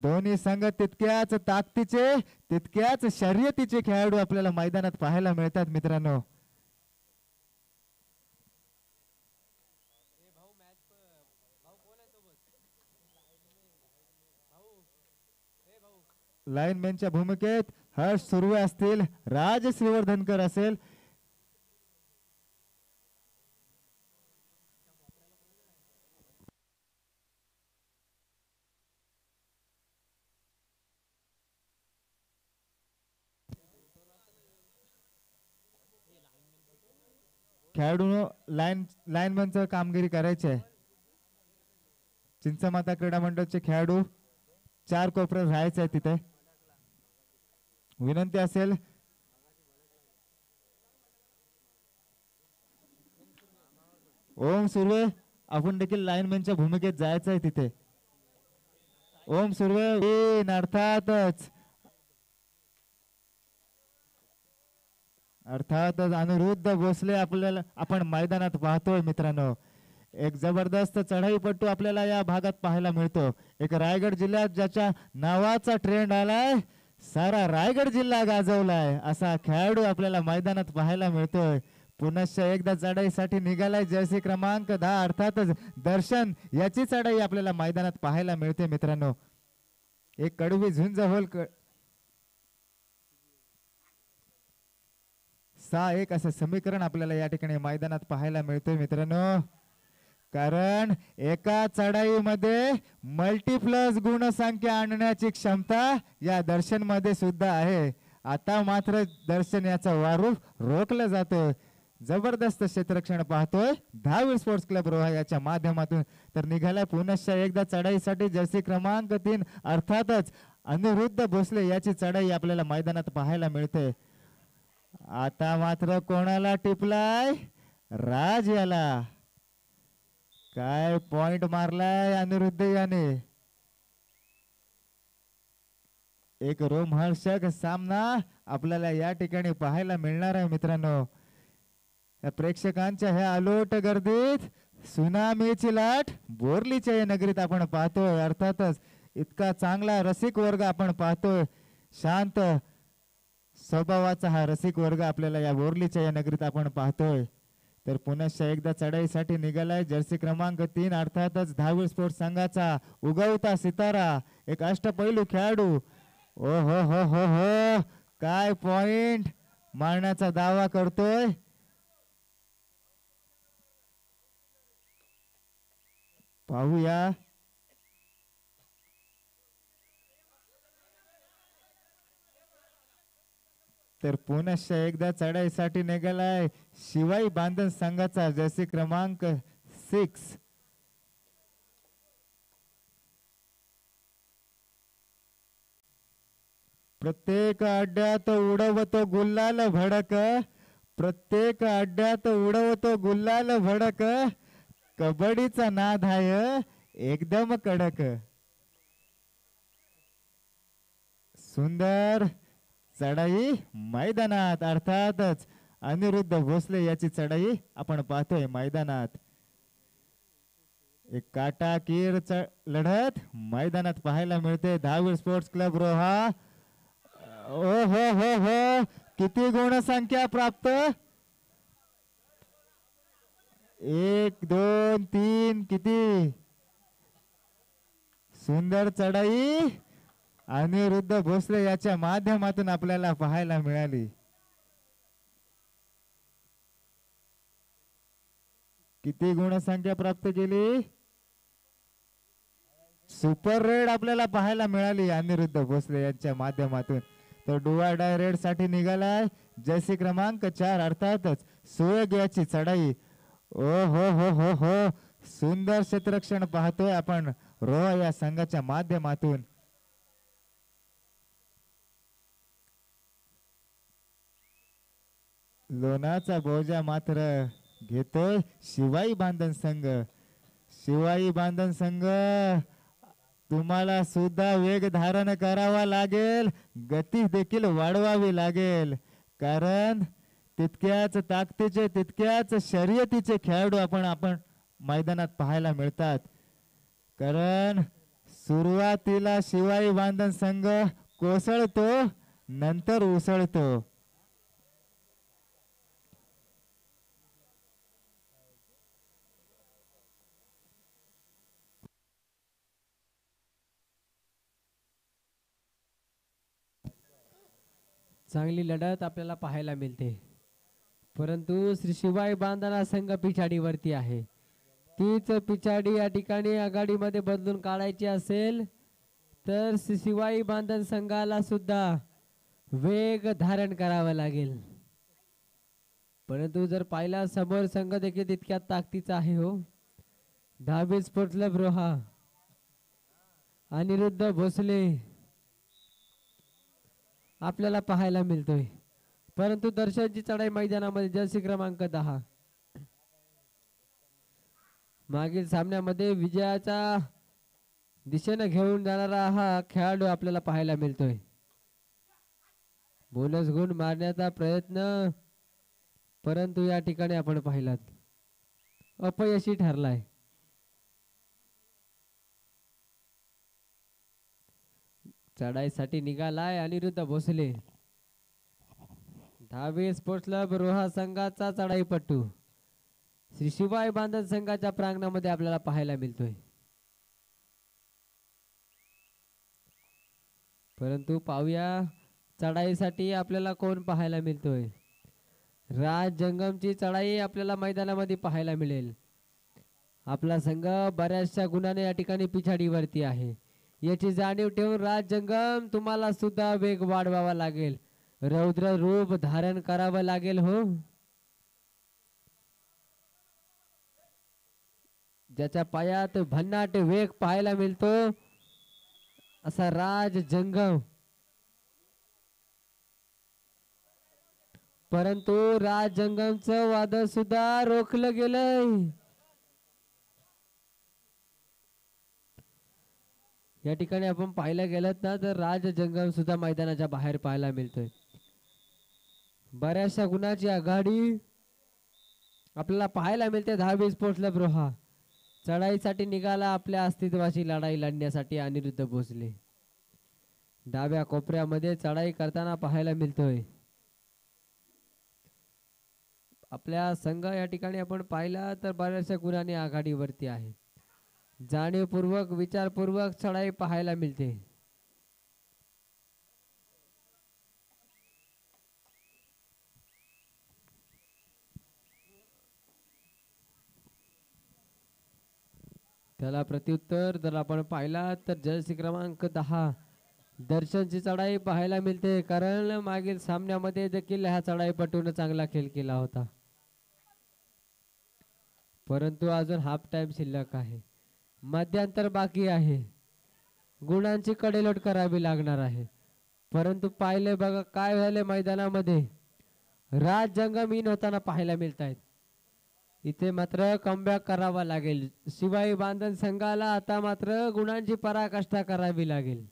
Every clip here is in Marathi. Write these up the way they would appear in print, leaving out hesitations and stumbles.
दोन्ही संघ तितक्याच ताकदीचे तितक्याच शर्यतीचे खेळाडू आपल्याला मैदानात पाहायला मिळतात मित्रांनो. लाईनमॅनच्या भूमिकेत हर्ष सुर्वे असतील, राज श्रीवर्धनकर असेल, खेळाडू लाईनमॅनचं कामगिरी करायची आहे. चिंचमाता क्रीडा मंडळचे खेळाडू 4 कोपऱ्यात राहायचे आहे. तिथे विनंती असेल ओम सुर्वे आपण देखील लाईनमॅनच्या भूमिकेत जायचं आहे. तिथे ओम सुर्वे अर्थातच अनिरुद्ध भोसले आपल्याला आपण मैदानात पाहतोय मित्रांनो. एक जबरदस्त चढाईपट्टू आपल्याला या भागात पाहायला मिळतो. एक रायगड जिल्ह्यात ज्याच्या नावाचा ट्रेंड आलाय, सारा रायगड जिल्हा गाजवलाय असा खेळाडू आपल्याला मैदानात पाहायला मिळतोय. पुनश्च एकदा चढाईसाठी निघालाय जर्सी क्रमांक 10 अर्थातच दर्शन याची चढाई आपल्याला मैदानात पाहायला मिळते मित्रांनो. एक कडवी झुंज होल 6-1 असं समीकरण आपल्याला या ठिकाणी मैदानात पाहायला मिळतोय मित्रांनो. कारण एका चढाईमध्ये मल्टीप्लस गुणसंख्या आणण्याची क्षमता या दर्शन मध्ये सुद्धा आहे. आता मात्र दर्शन याचा वारूप रोखलं जातोय. जबरदस्त क्षेत्ररक्षण पाहतोय धावीर स्पोर्ट्स क्लब रोहा याच्या माध्यमातून. तर निघालाय पुनश्च एकदा चढाईसाठी जर्सी क्रमांक 3 अर्थातच अनिरुद्ध भोसले याची चढाई आपल्याला मैदानात पाहायला मिळते. आता मात्र कोणाला टिपलाय? राज याला. काय पॉइंट मारलाय अनिरुद्ध याने. एक रोमहर्षक सामना आपल्याला या ठिकाणी पाहायला मिळणार आहे मित्रांनो. प्रेक्षकांच्या ह्या अलोट गर्दीत सुनामीची लाट बोरलीच्या या नगरीत आपण पाहतोय. अर्थातच इतका चांगला रसिक वर्ग आपण पाहतोय. शांत स्वभावाचा हा रसिक वर्ग आपल्याला या बोरलीच्या या नगरीत आपण पाहतोय. तर पुनश्च एकदा चढाईसाठी निघालाय जर्सी क्रमांक 3 अर्थातच धावीर स्पोर्ट्स संघाचा उगवता सितारा, एक अष्टपैलू खेळाडू. ओ हो हो हो हो, काय पॉइंट मारण्याचा दावा करतोय. पाहूया. तर पुनश्च एकदा चढाईसाठी निघालाय शिवाई बांधन संघाचा जर्सी क्रमांक 6. प्रत्येक अड्ड्यात उडवतो गुल्लाल भडक, प्रत्येक अड्ड्यात उडवतो गुल्लाल भडक, कबड्डीचा नाद आहे एकदम कडक. सुंदर चढाई मैदानात अर्थातच अनिरुद्ध भोसले याची चढाई आपण पाहतोय मैदानात. एक काटाकीर लढत मैदानात पाहायला मिळते. Dhavir sports club Roha. ओ हो हो हो, किती गुणसंख्या प्राप्त? 1 2 3 किती सुंदर चढाई अनिरुद्ध भोसले याच्या माध्यमातून आपल्याला पाहायला मिळाली. किती गुणसंख्या प्राप्त केली? सुपर रेड आपल्याला पाहायला मिळाली अनिरुद्ध भोसले यांच्या माध्यमातून. तर डुआ डाय रेड साठी निघालाय जर्सी क्रमांक 4 अर्थातच सुयोग याची चढाई. ओ हो हो हो हो, सुंदर क्षेत्ररक्षण पाहतोय आपण रोहा या संघाच्या माध्यमातून. लोणाचा बोजा मात्र घेतोय शिवाई बांधन संघ. शिवाई बांधन संघ तुम्हाला सुद्धा वेग धारण करावा लागेल, गती देखील वाढवावी लागेल. कारण तितक्याच ताकदीचे तितक्याच शर्यतीचे खेळाडू आपण मैदानात पाहायला मिळतात. कारण सुरुवातीला शिवाई बांधन संघ कोसळतो, नंतर उसळतो. चांगली लढत आपल्याला पाहायला मिळते, परंतु श्री शिवाई बांधना संघ पिछाडीवरती आहे. तीच पिछाडी या ठिकाणी आघाडीमध्ये बदलून काढायची असेल तर श्री शिवाई बांधन संघाला सुद्धा वेग धारण करावा लागेल. परंतु जर पाहिला समोर संघ देखील तितक्या ताकदीचा आहे हो. दहावी स्पोर्ट्स क्लब रोहा, अनिरुद्ध भोसले आपल्याला पाहायला मिळतोय. परंतु दर्शनची चढाई मैदानामध्ये जर्सी क्रमांक 10 मागील सामन्यामध्ये विजयाच्या दिशेने घेऊन जाणारा हा खेळाडू आपल्याला पाहायला मिळतोय. बोनस गुण मारण्याचा प्रयत्न, परंतु या ठिकाणी आपण पाहिलात अपयशी ठरलाय. चढाईसाठी निघालाय अनिरुद्ध भोसले. दहावी स्पोर्ट्स क्लब रोहा संघाचा चढाईपट्टू श्री शिवाई बांधन संघाच्या प्रांगणामध्ये आपल्याला पाहायला मिळतोय. परंतु पाहूया चढाईसाठी आपल्याला कोण पाहायला मिळतोय. राज जंगमची चढाई आपल्याला मैदानामध्ये पाहायला मिळेल. आपला संघ बऱ्याचशा गुणाने या ठिकाणी पिछाडीवरती आहे. याची जाणीव ठेवून राज जंगम तुम्हाला सुद्धा वेग वाढवावा लागेल, रौद्र रूप धारण करावं लागेल हो. ज्याच्या पायात भन्नाट वेग पाहायला मिळतो असा राज जंगम, परंतु राज जंगमचं वादळ सुद्धा रोखलं गेलंय. या ठिकाणी आपण पाहायला गेलं ना तर राज जंगम सुद्धा मैदानाच्या बाहेर पाहायला मिळतोय. बऱ्याचशा गुणाची आघाडी आपल्याला पाहायला मिळते. दहावी स्पोर्ट्स क्लब रोहा चढाईसाठी निघाला आपल्या अस्तित्वाची लढाई लढण्यासाठी अनिरुद्ध भोसले. डाव्या कोपऱ्यामध्ये चढाई करताना पाहायला मिळतोय. आपल्या संघ या ठिकाणी आपण पाहिला तर बऱ्याचशा गुणांनी आघाडीवरती आहे. जाणीवपूर्वक विचारपूर्वक चढाई पाहायला मिळते. त्याला प्रत्युत्तर जर आपण पाहिला तर जर्सी क्रमांक 10 दर्शनची चढाई पाहायला मिळते, कारण मागील सामन्यामध्ये देखील ह्या चढाईपटून चांगला खेळ केला होता. परंतु अजून हाफ टाइम शिल्लक आहे, मध्यांतर बाकी आहे, गुणांची कडेलोट करावी लागणार आहे. परंतु पाहिले बघा काय झाले मैदानामध्ये, राज जंगम इन होताना पाहायला मिळत आहेत. इथे मात्र कमबॅक करावा लागेल शिवाई बांधन संघाला. आता मात्र गुणांची पराकाष्ठा करावी लागेल.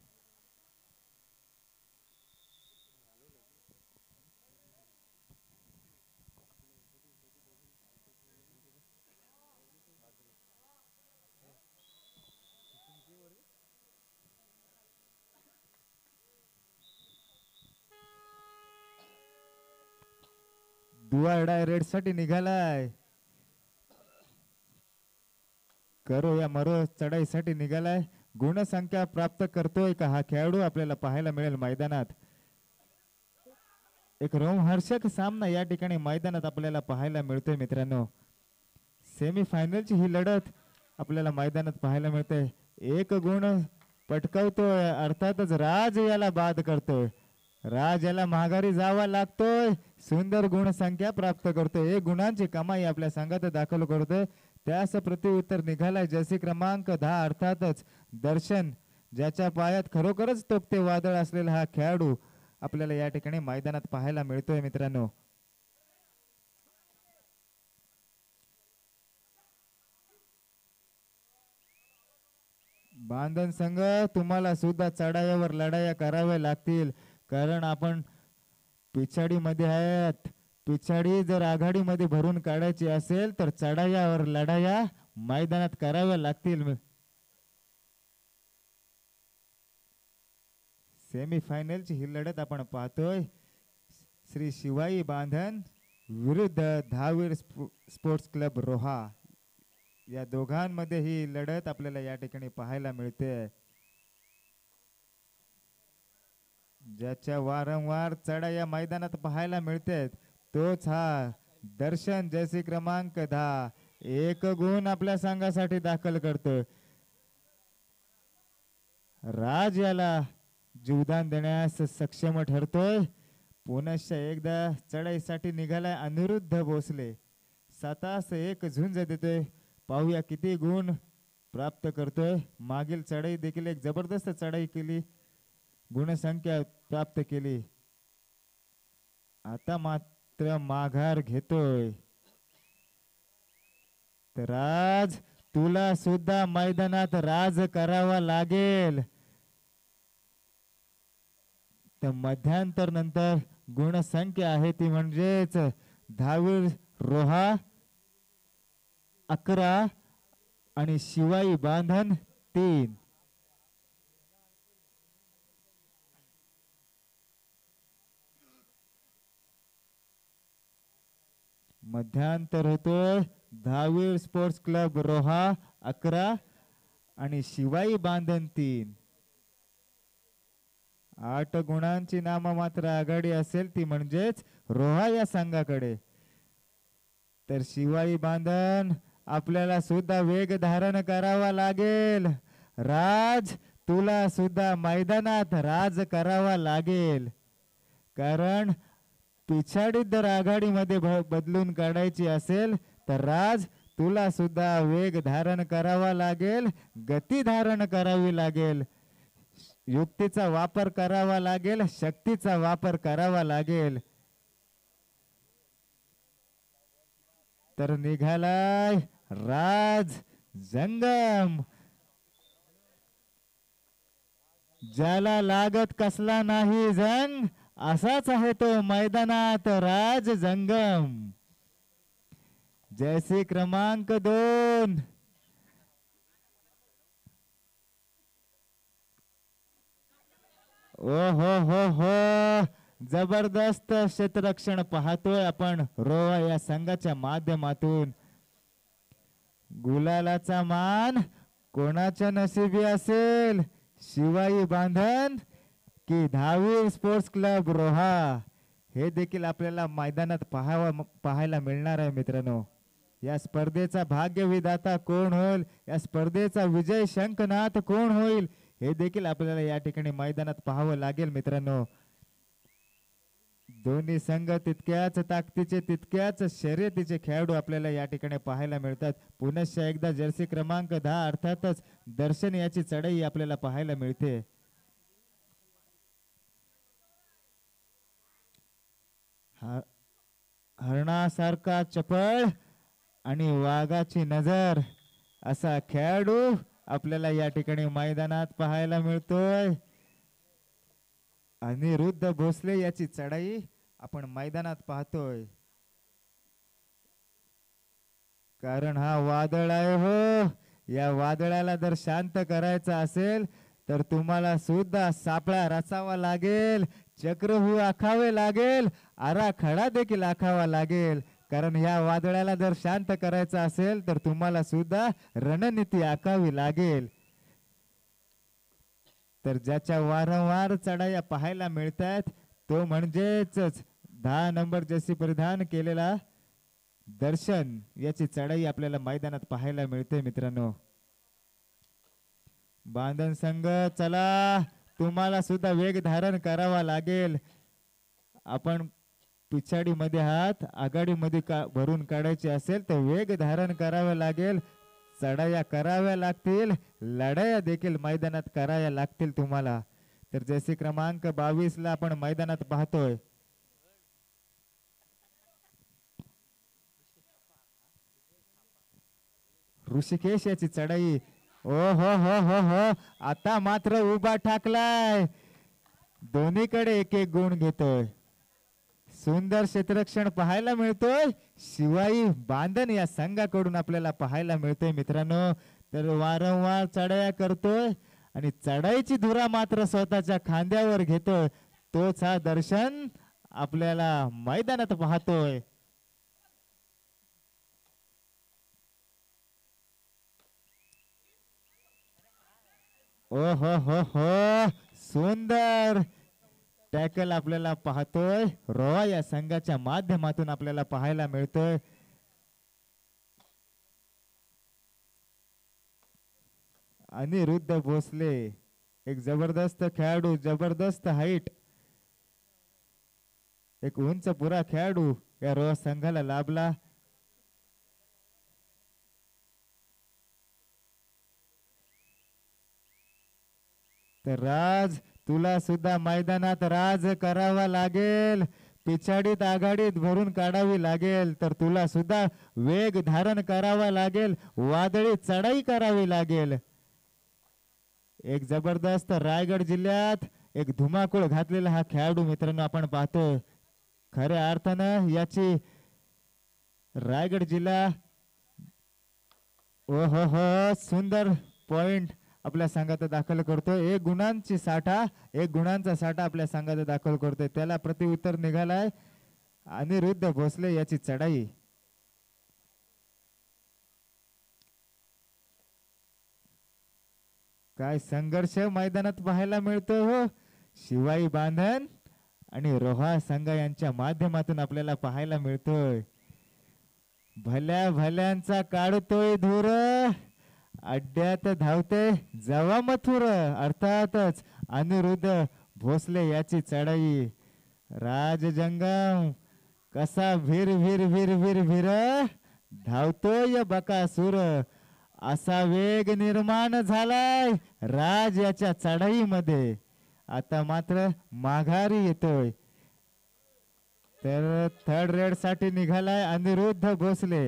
दुवारडा रेड साठी निघालाय. करो या मरो चढाईसाठी निघालाय. गुणसंख्या प्राप्त करतोय का हा खेळाडू आपल्याला पाहायला मिळेल मैदानात. एक रोमहर्षक सामना या ठिकाणी मैदानात आपल्याला पाहायला मिळतोय मित्रांनो. सेमीफायनलची ही लढत आपल्याला मैदानात पाहायला मिळते. एक गुण पटकावतोय, अर्थातच राज याला बाद करतोय. राज याला माघारी जावा लागतोय. सुंदर गुणसंख्या प्राप्त करतोय. एक गुणांची कमाई आपल्या संघात दाखल करतोय. त्यास प्रत्युत्तर निघालाय जर्सी क्रमांक 10 अर्थातच दर्शन, ज्याच्या पायात खरोखरच तोक्ते वादळ असलेला हा खेळाडू आपल्याला या ठिकाणी मैदानात पाहायला मिळतोय मित्रांनो. बांधन संघ तुम्हाला सुद्धा चढाईवर लढाया कराव्या लागतील, कारण आपण पिछाडी मध्ये आहेत. पिछाडी जर आघाडीमध्ये भरून काढायची असेल तर चढाईवर लढाया मैदानात कराव्या लागतील. सेमीफायनलची ही लढत आपण पाहतोय. श्री शिवाई बांधन विरुद्ध धावीर स्पोर्ट्स क्लब रोहा, या दोघांमध्ये ही लढत आपल्याला या ठिकाणी पाहायला मिळते. ज्याच्या वारंवार चढा या मैदानात पाहायला मिळते तोच हा दर्शन जर्सी क्रमांक 10 एक गुण आपल्या संघासाठी दाखल करतोय. राज याला जीवदान देण्यास सक्षम ठरतोय. पुनश्च एकदा चढाईसाठी निघालाय अनिरुद्ध भोसले. 7-1 झुंज देतोय. पाहूया किती गुण प्राप्त करतोय. मागील चढाई देखील एक जबरदस्त चढाई केली, गुणसंख्या प्राप्त केली. आता मात्र माघार घेतोय. तर राज तुला सुद्धा मैदानात राज करावा लागेल. तर मध्यांतर नंतर गुणसंख्या आहे ती म्हणजेच धावीर रोहा 11 आणि शिवाई बांधन 3. मध्यांतर होतोय धावीर स्पोर्ट्स क्लब रोहा 11 आणि शिवाई बांधन 3. 8 गुणांची नाममात्र आघाडी असेल ती म्हणजेच रोहा या संघाकडे. तर शिवाई बांधन आपल्याला सुद्धा वेग धारण करावा लागेल. राज तुला सुद्धा मैदानात राज करावा लागेल, कारण पिछाडी जर आघाडीमध्ये बदलून काढायची असेल तर राज तुला सुद्धा वेग धारण करावा लागेल, गती धारण करावी लागेल, युक्तीचा वापर करावा लागेल, शक्तीचा वापर करावा लागेल. तर निघालाय राज जंगम. ज्याला लागत कसला नाही जंग असाच आहे तो मैदानात राज जंगम. जैसी क्रमांक 2. ओ हो जबरदस्त क्षेत्ररक्षण पाहतोय आपण रोहा या संघाच्या माध्यमातून. गुलालाचा मान कोणाच्या नशिबी असेल, शिवाई बांधन की धावीर स्पोर्ट्स क्लब रोहा, हे देखील आपल्याला मैदानात पाहायला मिळणार आहे मित्रांनो. या स्पर्धेचा भाग्य विधाता कोण होईल, या स्पर्धेचा विजय शंखनाथ कोण होईल, हे देखील आपल्याला या ठिकाणी मैदानात पाहावं लागेल मित्रांनो. दोन्ही संघ तितक्याच ताकदीचे तितक्याच शर्यतीचे खेळाडू आपल्याला या ठिकाणी पाहायला मिळतात. पुनश्च एकदा जर्सी क्रमांक 10 अर्थातच दर्शन याची चढाई आपल्याला पाहायला मिळते. हरणासारखा चपळ आणि वाघाची नजर असा खेळाडू आपल्याला या ठिकाणी मैदानात पाहायला मिळतोय. अनिरुद्ध भोसले याची चढाई आपण मैदानात पाहतोय, कारण हा वादळ आहे हो. या वादळाला जर शांत करायचं असेल तर तुम्हाला सुद्धा सापळा रचावा लागेल, चक्रव्यूह आखावे लागेल, आराखडा देखील आखावा लागेल, कारण या वादळाला जर शांत करायचं असेल तर तुम्हाला सुद्धा रणनीती आखावी लागेल. तर ज्याच्या वारंवार चढाया पाहायला मिळतात तो म्हणजेच 10 नंबर जर्सी परिधान केलेला दर्शन याची चढाई आपल्याला मैदानात पाहायला मिळते मित्रांनो. बांधन संघ चला, तुम्हाला सुद्धा वेग धारण करावा लागेल. आपण पिछाडी मध्ये आहात, आघाडी मध्ये भरून काढायचे असेल तर वेग धारण करावे लागेल, चढाया कराव्या लागतील, लढाया देखील मैदानात कराव्या लागतील तुम्हाला. तर जर्सी क्रमांक 22 ला आपण मैदानात पाहतोय. ऋषिकेश याची चढाई, ओ हो आता मात्र उभा ठाकलाय, दोन्हीकडे एक एक गुण घेतोय. सुंदर क्षेत्ररक्षण पाहायला मिळतोय शिवाई बांधन या संघाकडून आपल्याला पाहायला मिळतोय मित्रांनो. तर वारंवार चढाया करतोय आणि चढाईची धुरा मात्र स्वतःच्या खांद्यावर घेतोय तोच हा दर्शन आपल्याला मैदानात पाहतोय. ओ हो सुंदर टॅकल आपल्याला पाहतोय रोहा या संघाच्या माध्यमातून आपल्याला पाहायला मिळतोय. अनिरुद्ध भोसले एक जबरदस्त खेळाडू, जबरदस्त हाईट, एक उंच पुरा खेळाडू या रोहा संघाला लाभला. तर राज तुला सुद्धा मैदानात राज करावा लागेल, पिछाडीत आघाडीत भरून काढावी लागेल, तर तुला सुद्धा वेग धारण करावा लागेल, वादळी चढाई करावी लागेल. एक जबरदस्त रायगड जिल्ह्यात एक धुमाकूळ घातलेला हा खेळाडू मित्रांनो आपण पाहतो. खऱ्या अर्थानं याची रायगड जिल्हा ओ हो सुंदर पॉइंट आपल्या संघात दाखल करतोय. एक गुणांचा साठा आपल्या संघात दाखल करतोय. त्याला प्रतिउत्तर निघालाय अनिरुद्ध भोसले याची चढाई. काय संघर्ष मैदानात पाहायला मिळतोय हो. शिवाई बांधन आणि रोहा संघ यांच्या माध्यमातून आपल्याला पाहायला मिळतोय. भल्या भल्यांचा काढतोय धूर, अड्ड्यात धावते जवा मथुर. अर्थातच अनिरुद्ध भोसले याची चढाई. राज जंगम कसा भीर भीर भीर भीर भीर धावतोय बकासूर, असा वेग निर्माण झालाय राज याच्या चढाईमध्ये. आता मात्र माघारी येतोय. तर थर्ड रेड साठी निघालाय अनिरुद्ध भोसले.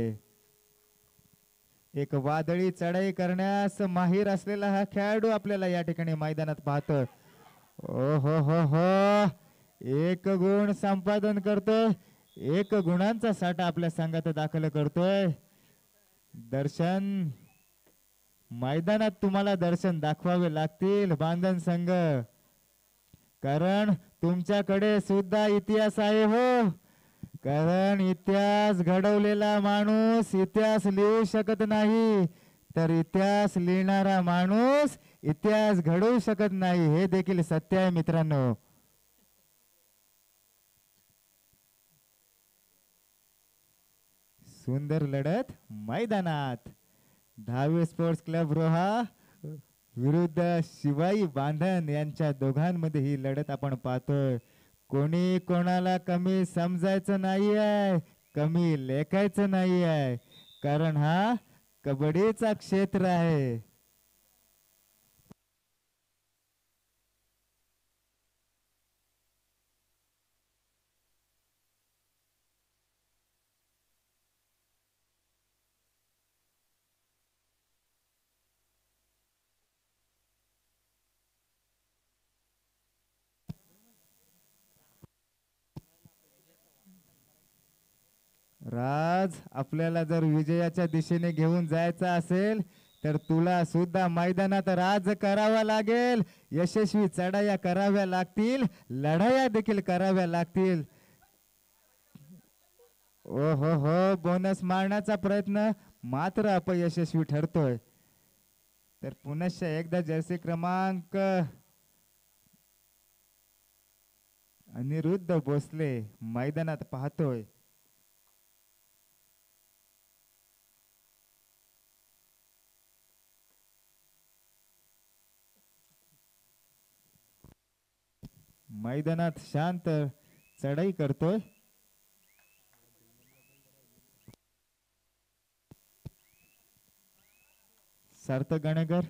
एक वादळी चढाई करण्यास माहीर असलेला हा खेळाडू आपल्याला या ठिकाणी मैदानात पाहतो. ओ हो एक गुण संपादन करतोय, एक गुणांचा साठा आपल्या संघात दाखल करतोय. दर्शन मैदानात तुम्हाला दर्शन दाखवावे लागतील बांधन संघ, कारण तुमच्याकडे सुद्धा इतिहास आहे हो. कारण इतिहास घडवलेला माणूस इतिहास लिहू शकत नाही, तर इतिहास लिहिणारा माणूस इतिहास घडवू शकत नाही, हे देखील सत्य आहे मित्रांनो. सुंदर लढत मैदानात. धावे स्पोर्ट्स क्लब रोहा विरुद्ध शिवाई बांधन यांच्या दोघांमध्ये ही लढत आपण पाहतोय. कोणी कोणाला कमी समजायचं नाही आहे, कमी लेखायचं नाही आहे, कारण हा कबड्डीचा क्षेत्र आहे. राज आपल्याला जर विजयाच्या दिशेने घेऊन जायचं असेल तर तुला सुद्धा मैदानात राज करावा लागेल, यशस्वी चढाया कराव्या लागतील, लढाया देखील कराव्या लागतील. ओ हो बोनस मारण्याचा प्रयत्न मात्र अपयशस्वी ठरतोय. तर पुनश्च एकदा जर्सी क्रमांक अनिरुद्ध भोसले मैदानात पाहतोय. मैदानात शांत चढाई करतोय. सार्थक गणेकर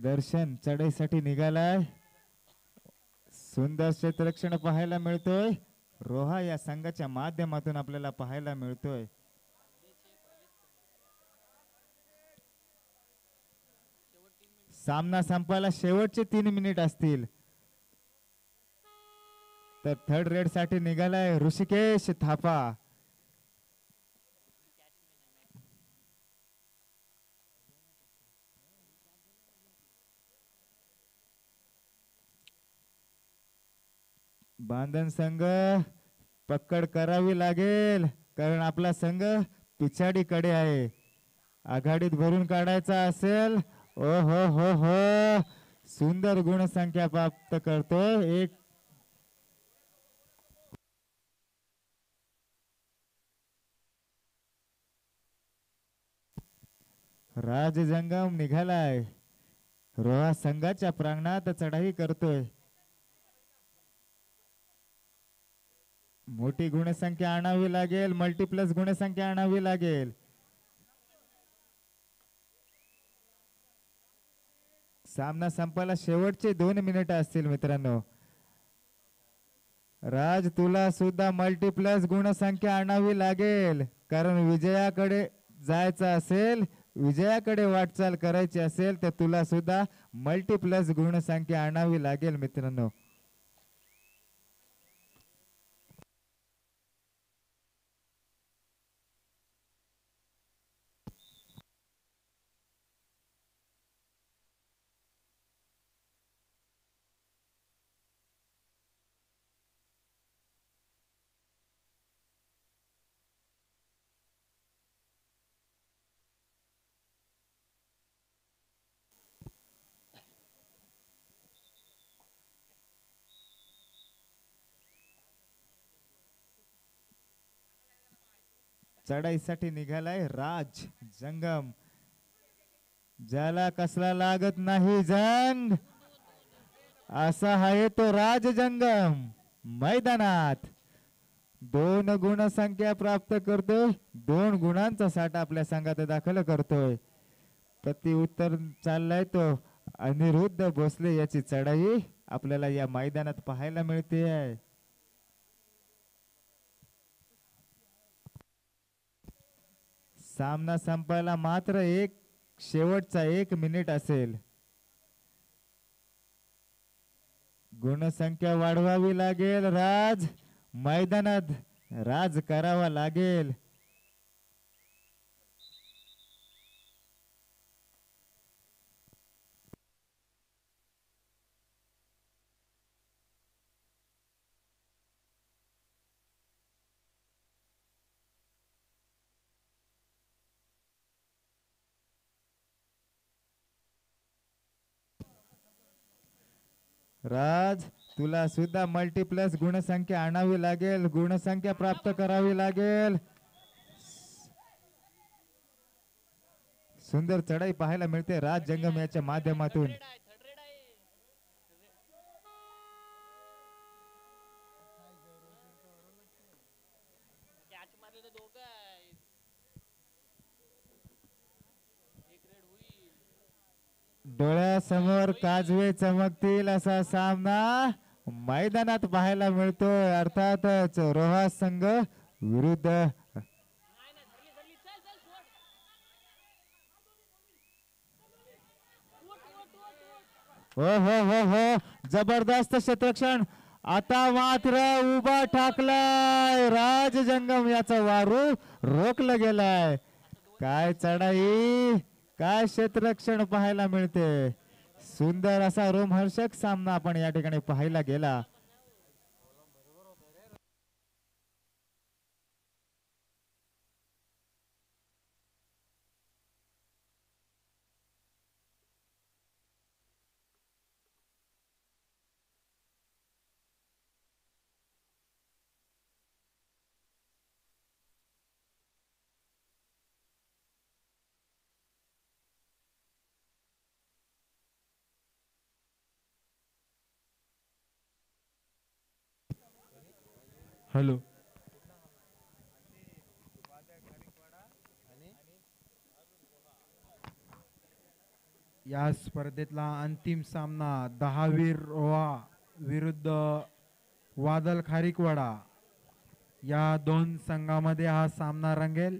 दर्शन चढाईसाठी निघालाय. सुंदर क्षेत्ररक्षण पाहायला मिळतोय. रोहा या संघाच्या माध्यमातून आपल्याला पाहायला मिळतोय. सामना संपायला शेवटचे 3 मिनिट असतील. तर थर्ड रेड साठी निघालाय ऋषिकेश थापा. बांधन संघ पकड करावी लागेल कारण आपला संघ पिछाडीकडे आहे. आघाडीत भरून काढायचा असेल. ओ हो हो हो सुंदर गुणसंख्या प्राप्त करतोय. एक राज जंगम निघालाय. रोहा संघाच्या प्रांगणात चढाई करतोय. मोठी गुणसंख्या आणावी लागेल. मल्टीप्लस गुणसंख्या आणावी लागेल. सामना संपायला शेवटचे 2 मिनिट असतील मित्रांनो. राज तुला सुद्धा मल्टीप्लस गुणसंख्या आणावी लागेल कारण विजयाकडे जायचं असेल, विजयाकडे वाटचाल करायची असेल तर तुला सुद्धा मल्टीप्लस गुणसंख्या आणावी लागेल मित्रांनो. चढाईसाठी निघालाय राज जंगम. ज्याला कसला लागत नाही जंग असा आहे तो राज जंगम. मैदानात 2 गुणसंख्या प्राप्त करतोय. 2 गुणांचा साठा आपल्या संघात दाखल करतोय. प्रति उत्तर चाललाय तो अनिरुद्ध भोसले याची चढाई आपल्याला या मैदानात पाहायला मिळते आहे. सामना संपायला मात्र शेवटचा 1 मिनिट असेल. गुणसंख्या वाढवावी लागेल. राज मैदानात राज करावा लागेल. राज तुला सुद्धा मल्टीप्लस गुणसंख्या आणावी लागेल. गुणसंख्या प्राप्त करावी लागेल. सुंदर चढाई पाहायला मिळते राज जंगम याच्या माध्यमातून. डोळ्यासमोर काजवे चमकतील असा सामना मैदानात पाहायला मिळतोय. अर्थातच रोहा संघ विरुद्ध हो हो हो हो जबरदस्त क्षेत्ररक्षण. आता मात्र उभा ठाकलाय राज जंगम याचा वारू रोखलं गेलाय. काय चढाई काय क्षेत्ररक्षण पाहायला मिळते. सुंदर असा रोमहर्षक सामना आपण या ठिकाणी पाहायला गेला. हॅलो या स्पर्धेतला अंतिम सामना 10 वीर रोहा विरुद्ध वादल खारीकवाडा या 2 संघामध्ये हा सामना रंगेल.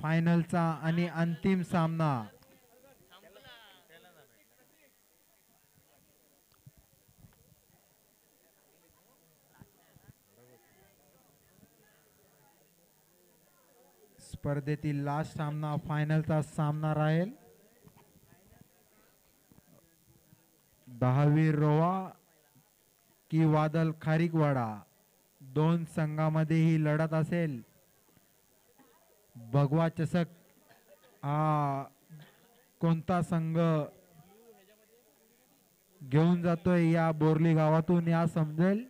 फायनलचा आणि अंतिम सामना स्पर्धेतील लास्ट सामना फायनलचा सामना राहील. 10वी रोवा की वादल खारीकवाडा, दोन संघामध्ये ही लढत असेल. भगवा चषक हा कोणता संघ घेऊन जातोय या बोरली गावातून या समजेल.